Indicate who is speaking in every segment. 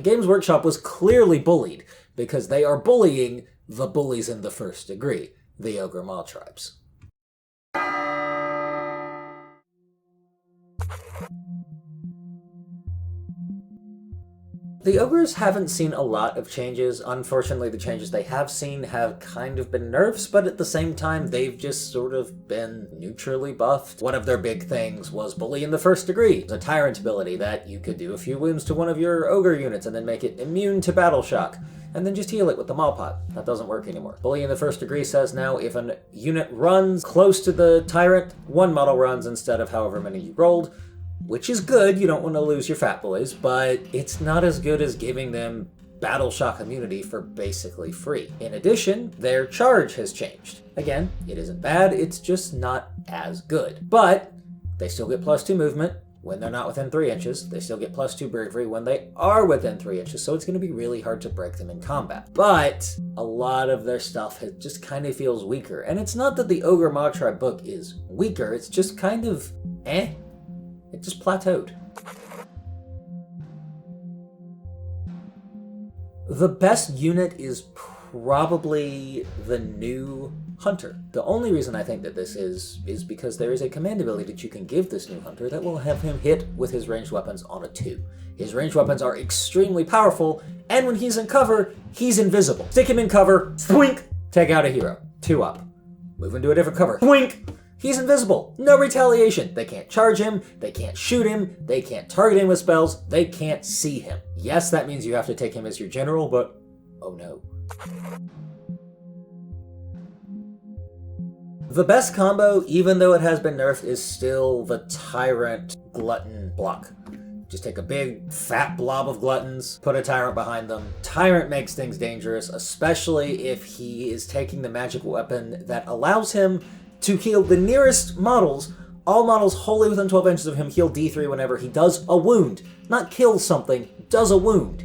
Speaker 1: Games Workshop was clearly bullied, because they are bullying the bullies in the first degree, the Ogor Mawtribes. The Ogres haven't seen a lot of changes. Unfortunately, the changes they have seen have kind of been nerfs, but at the same time, they've just sort of been neutrally buffed. One of their big things was Bully in the First Degree, a Tyrant ability that you could do a few wounds to one of your Ogre units and then make it immune to Battle Shock, and then just heal it with the Maw Pot. That doesn't work anymore. Bully in the First Degree says now if a unit runs close to the Tyrant, one model runs instead of however many you rolled, which is good, you don't want to lose your fat boys, but it's not as good as giving them Battle Shock immunity for basically free. In addition, their charge has changed. Again, it isn't bad, it's just not as good. But they still get +2 movement when they're not within 3 inches. They still get +2 bravery when they are within 3 inches, so it's going to be really hard to break them in combat. But a lot of their stuff just kind of feels weaker. And it's not that the Ogor Mawtribe book is weaker, it's just kind of eh. It just plateaued. The best unit is probably the new Hunter. The only reason I think that this is because there is a command ability that you can give this new Hunter that will have him hit with his ranged weapons on a 2. His ranged weapons are extremely powerful, and when he's in cover, he's invisible. Stick him in cover, thwink, take out a hero. 2 up. Move into a different cover, thwink! He's invisible. No retaliation. They can't charge him, they can't shoot him, they can't target him with spells, they can't see him. Yes, that means you have to take him as your general, but oh no. The best combo, even though it has been nerfed, is still the Tyrant Glutton block. Just take a big, fat blob of Gluttons, put a Tyrant behind them. Tyrant makes things dangerous, especially if he is taking the magic weapon that allows him to heal the nearest models. All models wholly within 12 inches of him heal D3 whenever he does a wound. Not kill something, does a wound.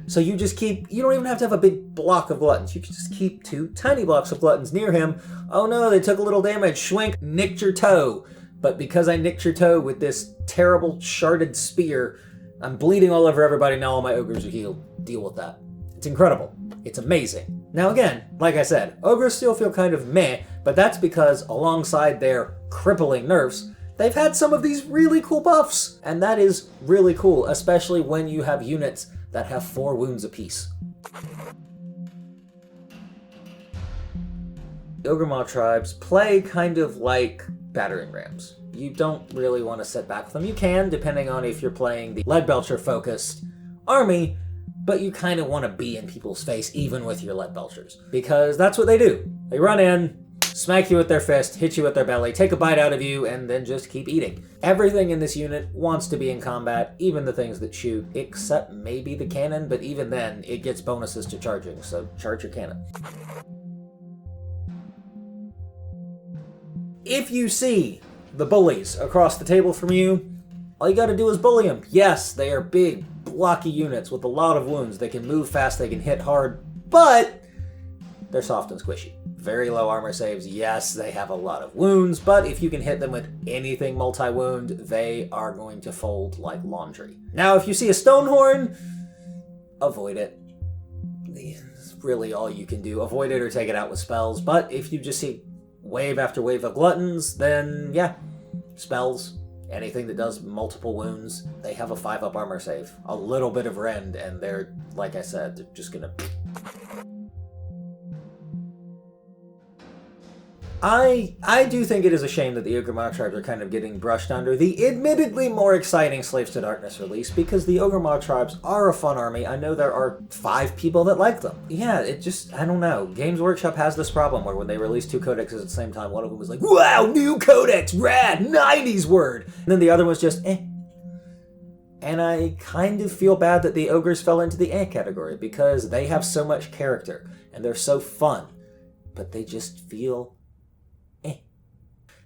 Speaker 1: So you just keep, you don't even have to have a big block of Gluttons. You can just keep 2 tiny blocks of Gluttons near him. Oh no, they took a little damage, schwink, nicked your toe. But because I nicked your toe with this terrible sharded spear, I'm bleeding all over everybody, now all my ogres are healed. Deal with that. It's incredible. It's amazing. Now again, like I said, ogres still feel kind of meh, but that's because alongside their crippling nerfs, they've had some of these really cool buffs. And that is really cool, especially when you have units that have 4 wounds apiece. Ogor Mawtribes play kind of like battering rams. You don't really want to sit back with them. You can, depending on if you're playing the Leadbelcher-focused army, but you kind of want to be in people's face even with your Leadbelchers, because that's what they do. They run in, smack you with their fist, hit you with their belly, take a bite out of you, and then just keep eating. Everything in this unit wants to be in combat, even the things that shoot, except maybe the cannon, but even then, it gets bonuses to charging, so charge your cannon. If you see the bullies across the table from you, all you gotta do is bully them. Yes, they are big, blocky units with a lot of wounds. They can move fast, they can hit hard, but they're soft and squishy. Very low armor saves. Yes, they have a lot of wounds, but if you can hit them with anything multi-wound, they are going to fold like laundry. Now, if you see a Stonehorn, avoid it. It's really all you can do. Avoid it or take it out with spells, but if you just see wave after wave of Gluttons, then yeah, spells. Anything that does multiple wounds, they have a 5-up armor save. A little bit of rend, and they're, like I said, they're just gonna... I do think it is a shame that the Ogor Mawtribes are kind of getting brushed under the admittedly more exciting Slaves to Darkness release, because the Ogor Mawtribes are a fun army. I know there are 5 people that like them. Yeah, it just, I don't know. Games Workshop has this problem where when they release 2 codexes at the same time, one of them was like, wow, new codex, rad, 90s word! And then the other was just, eh. And I kind of feel bad that the Ogres fell into the eh category, because they have so much character, and they're so fun, but they just feel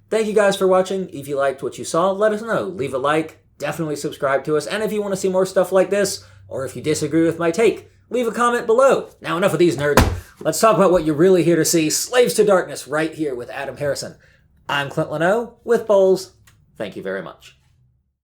Speaker 1: Thank you guys for watching. If you liked what you saw, let us know. Leave a like, definitely subscribe to us, and if you want to see more stuff like this, or if you disagree with my take, leave a comment below. Now enough of these nerds. Let's talk about what you're really here to see. Slaves to Darkness right here with Adam Harrison. I'm Clint Leno with Bowles. Thank you very much.